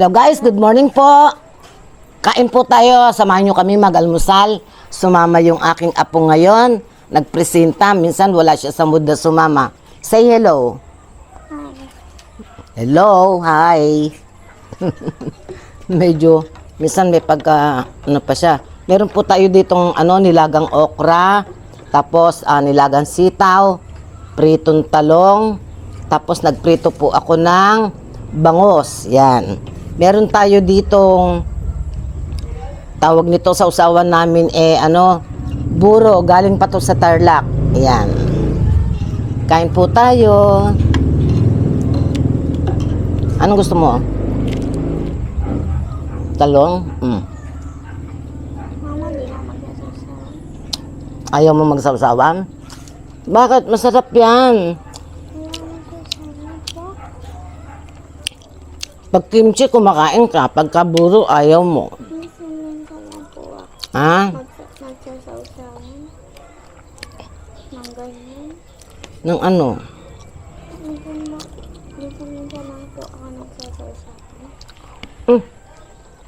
Hello guys, good morning po. Kain po tayo, samahan nyo kami mag-almusal. Sumama yung aking apo ngayon. Nagpresenta, minsan wala siya sa mood na sumama. Say hello. Hi. Hello, hi. Medyo, minsan may pagka, ano pa siya. Meron po tayo ditong nilagang okra, tapos nilagang sitaw, pritong talong, tapos nagprito po ako ng bangos. Yan. Meron tayo ditong tawag nito sa usawan namin buro, galing pa to sa Tarlac. Yan. Kain po tayo. Anong gusto mo? Talong? Mama, di na magsasasawan. Ayaw mo magsawsawan? Bakit? Masarap yan. Di na magsasawan po. Pag kimchi, kumakain ka. Pagka buro, ayaw mo. Minsan ka lang po ako. Ha? Magsasawan. Nang ganyan. Nang ano? Minsan lang po ako nagsasawan.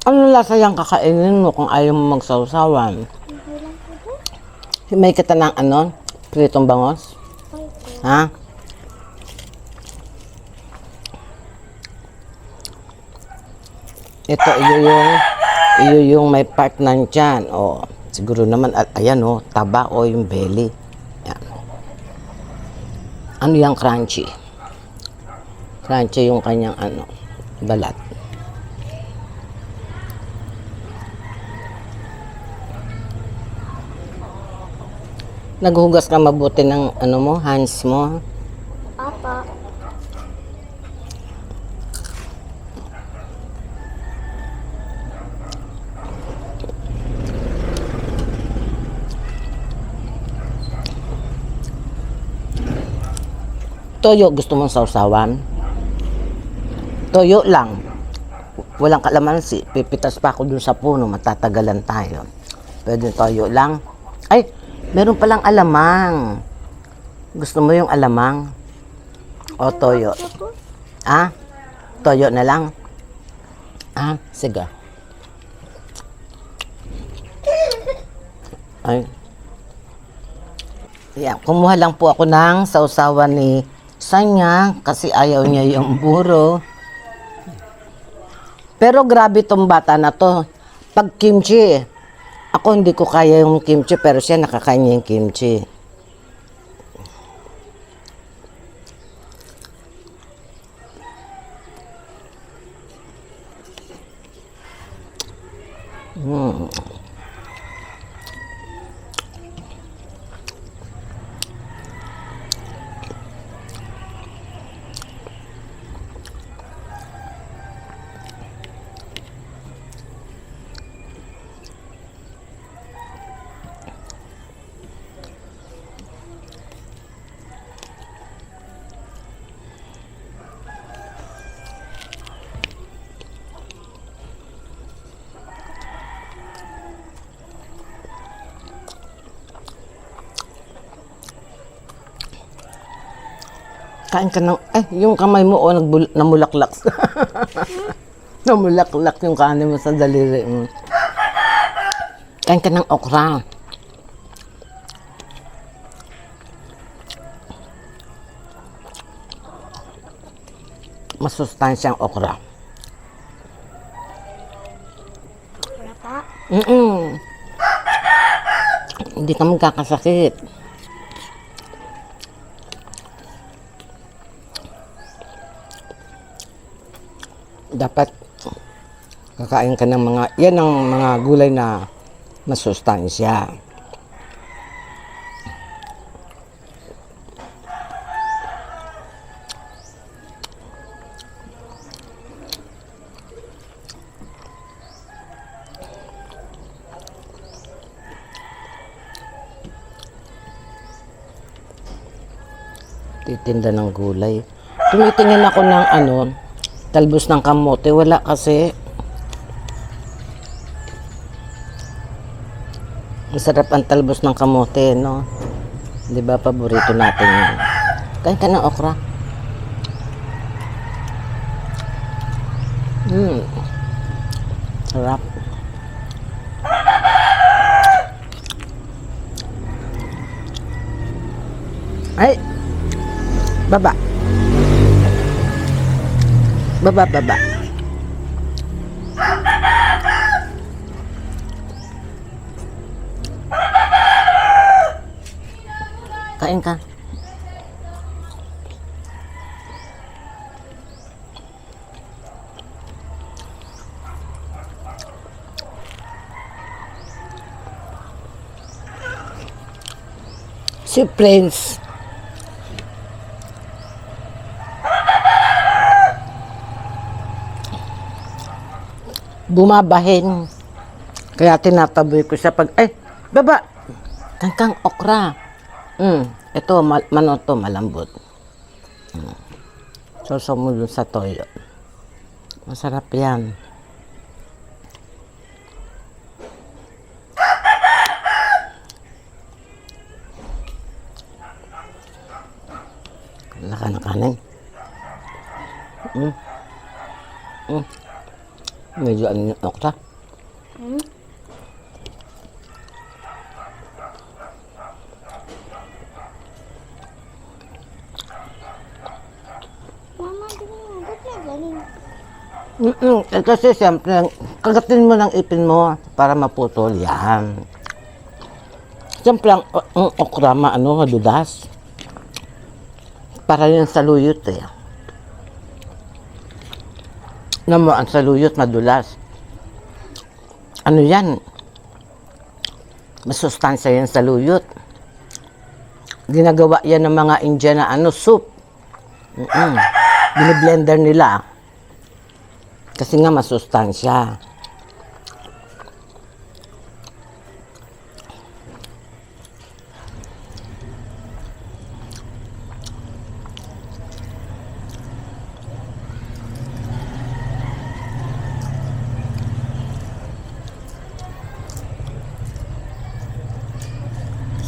Ano lasa yung kakainin mo kung ayaw mo magsawsawan? Okay lang po po. May kita ng pritong bangos? Okay po. Ha? Ito, iyo yung may part ng tiyan. O, siguro naman, ayan taba o yung belly. Yan. Ano yung crunchy? Crunchy yung kanyang balat. Naghugas ka mabuti ng hands mo. Papa. Toyo, gusto mong sausawan? Toyo lang. Walang kalamansi. Pipitas pa ako dun sa puno. Matatagalan tayo. Pwede toyo lang. Ay, meron palang alamang. Gusto mo yung alamang? O toyo? Ah? Toyo na lang? Ah, sige. Ay. Yeah, kumuha lang po ako ng sausawan ni Sanya kasi ayaw niya yung buro. Pero grabe tong bata na to. Pag kimchi, ako hindi ko kaya yung kimchi pero siya nakakain niya yung kimchi. Kain ka ng, yung kamay mo, namulaklak. Namulaklak yung kanin mo sa daliri mo. Kain ka ng okra. Masustansyang okra. Wala pa. Hindi ka magkakasakit. Dapat kakain ka ng yan ang mga gulay na masustansya. Titinda ng gulay. Tumitingin ako ng talbos ng kamote. Wala kasi. Masarap ang talbos ng kamote, no? Di ba, paborito natin yun. Kain ka ng okra. Sarap. Ay! Baba. Baba, baba. Kain ka. Si Prince. Bumabahin. Kaya tinataboy ko siya pag, ay, baba! Kangkang okra. Ito, mano to, malambot. Soso mo dun sa toyo. Masarap yan. Laka na kanin. Medyo ano yung okra. Mama, ganyan. Ba't na ganyan? Kasi siyempre, kagatin mo ng ipin mo para maputol yan. Siyempre, ang okra, madudas. Para yun sa luyot eh. Ang saluyot madulas. Ano yan? Masustansya yan sa luyot. Ginagawa yan ng mga Indian na soup. Biniblender nila. Kasi nga masustansya.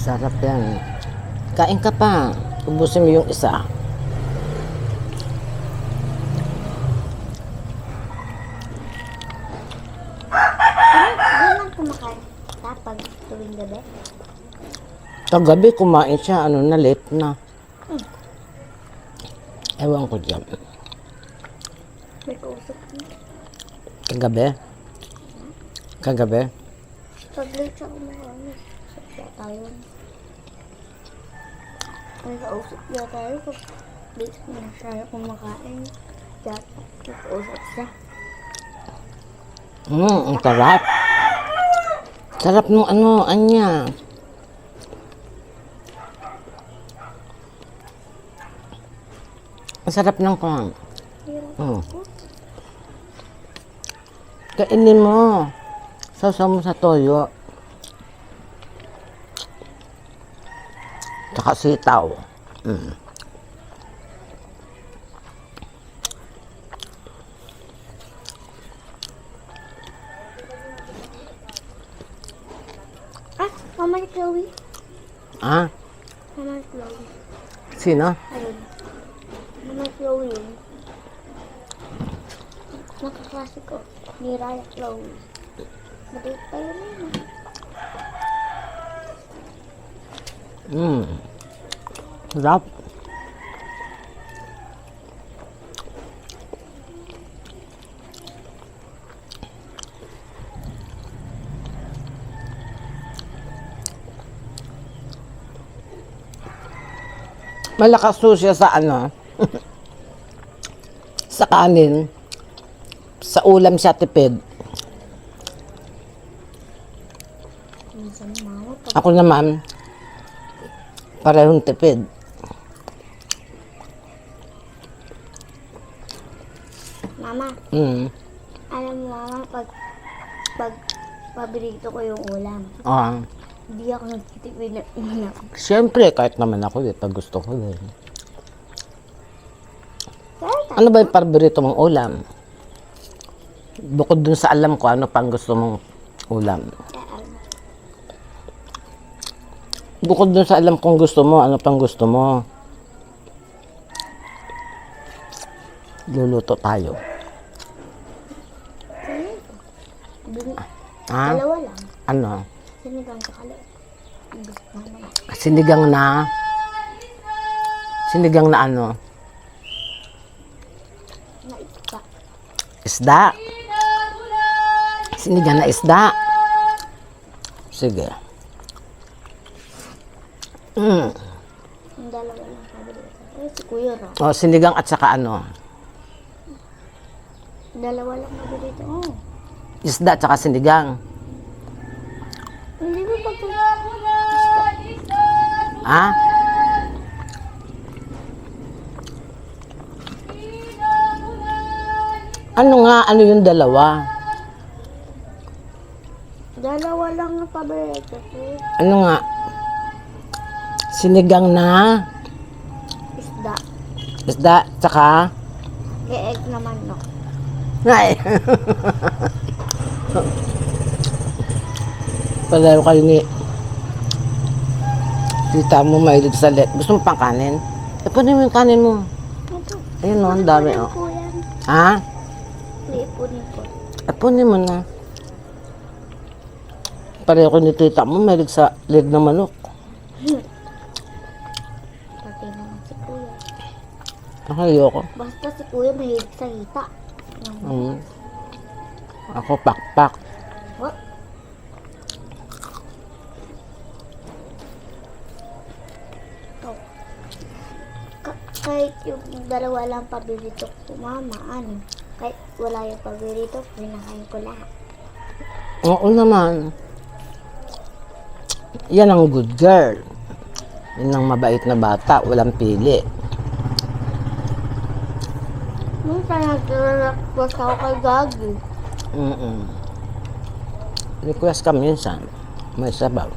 Sarap yan. Kain ka pa. Ubusin mo yung isa. Ganyan kumakain. Tapag tuwing gabi. Kagabi kumain siya, late na. Ewan ko dyan. May kausap niya. Kagabi? Kagabi? Pag late siya kumakain. Sakya tayo. May kausap niya tayo. Pag late na siya kumakain. Kaya may kausap siya. Ang sarap. Sarap nung anya. Ang sarap ng kwan. Kainin mo. Sausaw mo sa toyo. Tsaka sitaw. Mama ni Chloe. Ah? Mama ni Chloe. Sino? Ayun. Mama ni Chloe yun. Nakaklase ko. Ni Raya Chloe. Maliit pa yun eh. Sarap. Malakas po siya sa sa kanin. Sa ulam siya tipid. Minsan mama pag Ako naman, parehong tipid. mama, alam mo mama pag paborito ko yung ulam. Hindi ako nagtitipid ng ulam. Siyempre, kahit naman ako, pag gusto ko din. Kaya Ano ba yung paborito mong ulam? Bukod dun sa alam ko, ano pang gusto mong ulam? Bukod dun sa alam kong gusto mo, ano pang gusto mo? Luluto tayo. Ha? Dalawa lang. Ano? Sinigang sa kala. Gusto naman. Sinigang na... Sinigang na ano? Na isda. Isda. Sinigang na isda. Sige. Yung dalawa lang paborito. Eh, si Kuya Ro. O, sinigang at saka ano? Dalawa lang paborito. Oh. Isda at saka sinigang. Hindi ba pag... Ha? Ano nga? Ano yung dalawa? Dalawa lang ang paborito ko. Ano nga? Sinigang na Isda. isda at saka... Egg naman, no? Ay! Palayo kayo ni... Tita mo mahilig sa let. Gusto mo pang kanin? E, punin mo yung kanin mo. Ito. Ayun o, ang dami o. Po yan. Ha? Iipunin ko. E, punin mo na. Pareho ko ni tita mo mahilig sa leg ng manok. Pati naman si Kuya. Ayoko. Basta si Kuya mahilig sa hita. Ako pakpak. What? Oh. Kahit yung dalawa lang paborito ko, mama, ano? Kahit wala yung paborito, pinakain ko lahat. Oo naman. Yan ang good girl. Yan ang mabait na bata. Walang pili. Minsan nag-request ako kay Gagi. Request ka minsan. May sabaw.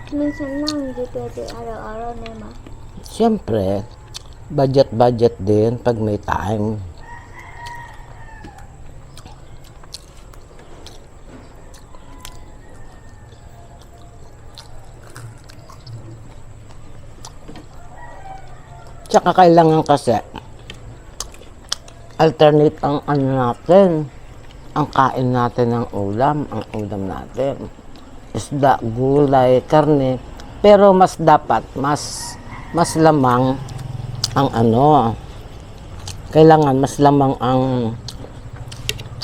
Minsan lang, hindi pwede araw-araw na ma. Siyempre, budget din pag may time. Tsaka kailangan kasi alternate ang ano natin, ang kain natin ng ulam, ang ulam natin. Isda, gulay, karne. Pero mas dapat, mas lamang ang ano, kailangan mas lamang ang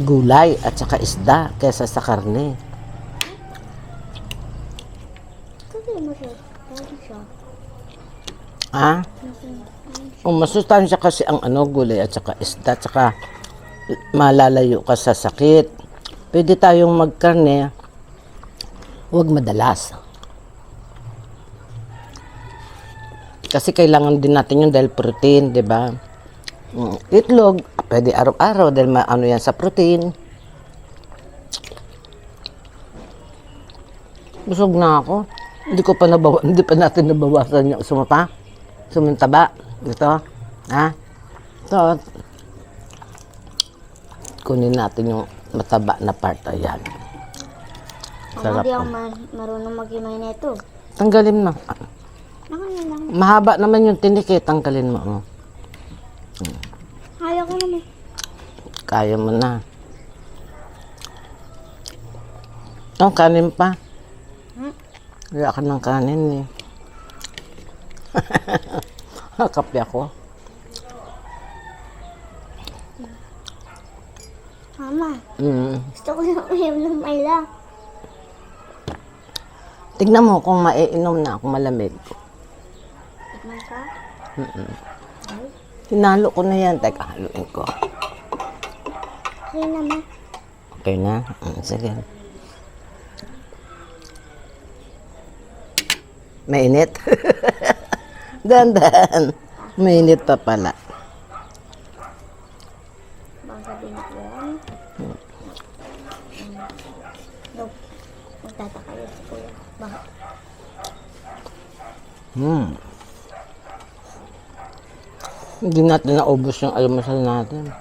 gulay at saka isda kaysa sa karne. Kasi masarap siya. Ha? O masustansya kasi ang ano, gulay at saka isda, at saka malalayo ka sa sakit. Pwede tayong magkarne, huwag madalas. Kasi kailangan din natin yung dahil protein, di ba? Itlog, pwede araw-araw dahil ano yan sa protein. Busog na ako. Hindi pa natin nabawasan yung sumapa. Sumintaba. Ito. Ha? Ito. Kunin natin yung mataba na part. Ayan. Mama, di ako marunong mag-imay na ito. Tanggalin mo. Nakaya lang. Mahaba naman yung tinik eh. Tanggalin mo. Oh. Kaya ko naman. Kaya mo na. Ang kanin pa. Wala ka ng kanin eh. Kape ako. Mama, gusto ko na uminom ng Mayla. Tignan mo kung maiinom na, kung malamig. Tikman ka? Hinalo ko na yan. Teka, haluin ko. Kaya naman. Okay na? Sige. Mainit? Dandan. Mainit pa pala. Baka sabihin ko yan. No. Magtataka yun si Kuya. Bakit? Hindi natin naubos yung almusal natin.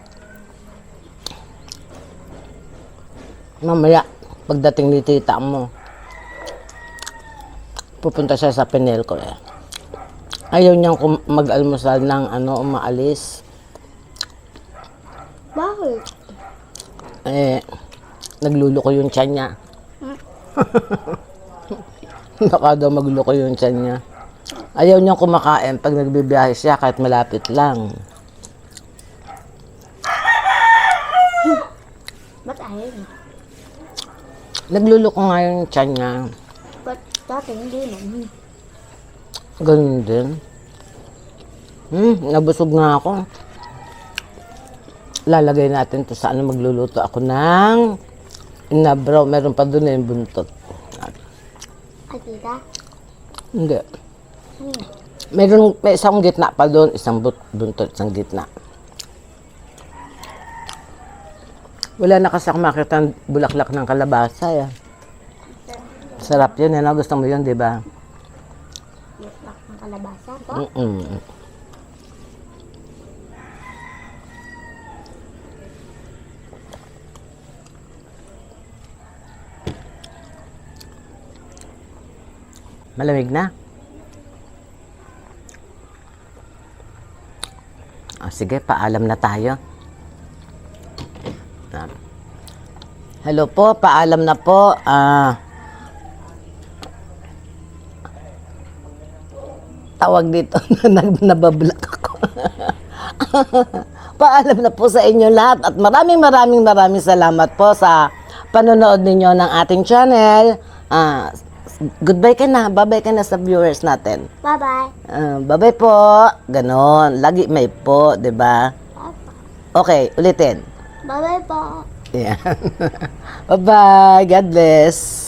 Mamaya, pagdating ni tita mo, pupunta siya sa Pinelco eh. Ayaw niyang mag-almusal ng umaalis. Bakit? Eh, nagluluko yung tiyan niya. Hmm. Baka daw magluluko yung tiyan niya. Ayaw niyang kumakain pag nagbibiyahe siya kahit malapit lang. Ba't ayaw niya? Nagluluko nga yung tiyan niya. Ba't dati hindi naman? Ganun din. Nabusog nga ako. Lalagay natin to sa ano, magluluto ako ng inabraw. Meron pa doon yung buntot. Ay, tita? Hindi. Ano yun? May isang gitna pa doon, isang buntot, isang gitna. Wala na kasi ako makita ang bulaklak ng kalabasa. Eh. Sarap yun, eh. Gusto mo yun, di ba? Yuslak ng kalabasa to? Mm-mm. Malamig na? Sige, paalam na tayo. Hello po, paalam na po. Tawag dito, nabablock ako. Paalam na po sa inyo lahat at maraming salamat po sa panonood ninyo ng ating channel. Goodbye ka na, bye-bye ka na sa viewers natin. Bye-bye. Bye-bye po. Ganon, lagi may po, 'di ba? Okay, ulitin. Bye-bye po. Yeah. Bye-bye, God bless.